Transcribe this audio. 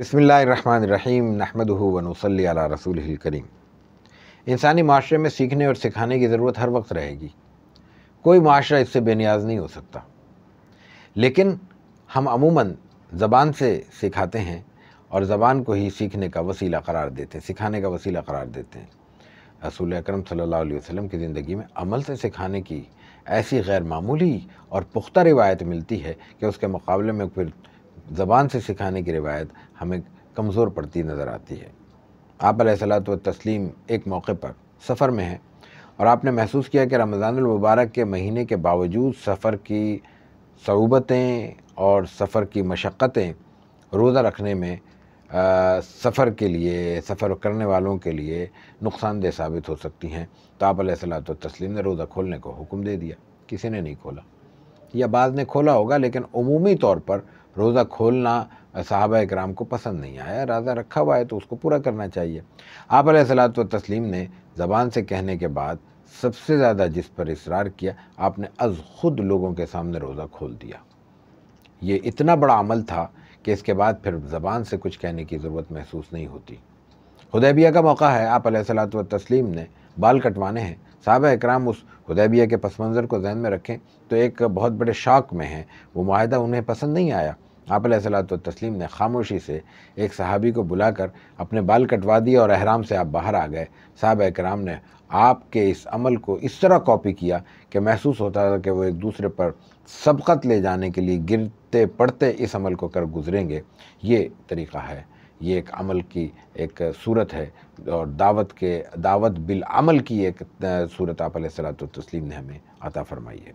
بسم اللہ الرحمن الرحیم نحمدہ ونصلی علی رسولہ الکریم۔ انسانی معاشرے میں سیکھنے اور سکھانے کی ضرورت ہر وقت رہے گی۔ کوئی معاشرہ اس سے بے نیاز نہیں ہو سکتا، لیکن ہم عموماً زبان سے سکھاتے ہیں اور زبان کو ہی سیکھنے کا وسیلہ قرار دیتے ہیں، سکھانے کا وسیلہ قرار دیتے ہیں۔ رسول اکرم صلی اللہ علیہ وسلم کی زندگی میں عمل سے سکھانے کی ایسی غیر معمولی اور پختہ روایت ملتی ہے کہ اس کے مقابلے میں پھر زبان سے سکھانے کی روایت ہمیں کمزور پڑتی نظر آتی ہے۔ آپ علیہ الصلوۃ والتسلیم ایک موقع پر سفر میں ہیں اور آپ نے محسوس کیا کہ رمضان المبارک کے مہینے کے باوجود سفر کی صعوبتیں اور سفر کی مشقتیں روزہ رکھنے میں سفر کے لیے، سفر کرنے والوں کے لیے نقصان دہ ثابت ہو سکتی ہیں، تو آپ علیہ الصلوۃ والتسلیم نے روزہ کھولنے کو حکم دے دیا۔ کسی نے نہیں کھولا، یا بعض نے کھولا ہوگا، لیکن عمومی طور پر روزہ کھولنا صحابہ اکرام کو پسند نہیں آیا۔ روزہ رکھا ہوا ہے تو اس کو پورا کرنا چاہیے۔ آپ علیہ الصلوۃ والتسلیم نے زبان سے کہنے کے بعد سب سے زیادہ جس پر اصرار کیا، آپ نے از خود لوگوں کے سامنے روزہ کھول دیا۔ یہ اتنا بڑا عمل تھا کہ اس کے بعد پھر زبان سے کچھ کہنے کی ضرورت محسوس نہیں ہوتی۔ حدیبیہ کا موقع ہے، آپ علیہ الصلوۃ والتسلیم نے بال کٹوانے ہیں۔ صحابہ اکرام اس حدیبیہ کے پس منظر کو ذہن میں رکھیں تو ایک بہت بڑے شاک میں ہیں، وہ معاہدہ انہیں پسند نہیں آیا۔ آپ علیہ الصلوۃ والتسلیم نے خاموشی سے ایک صحابی کو بلا کر اپنے بال کٹوا دیے اور احرام سے آپ باہر آ گئے۔ صحابہ اکرام نے آپ کے اس عمل کو اس طرح کاپی کیا کہ محسوس ہوتا تھا کہ وہ ایک دوسرے پر سبقت لے جانے کے لیے گرتے پڑتے اس عمل کو کر گزریں گے۔ یہ طریقہ ہے، یہ ایک عمل کی ایک صورت ہے اور دعوت بالعمل کی ایک صورت آپ علیہ الصلوۃ والتسلیم نے ہمیں عطا فرمائی ہے۔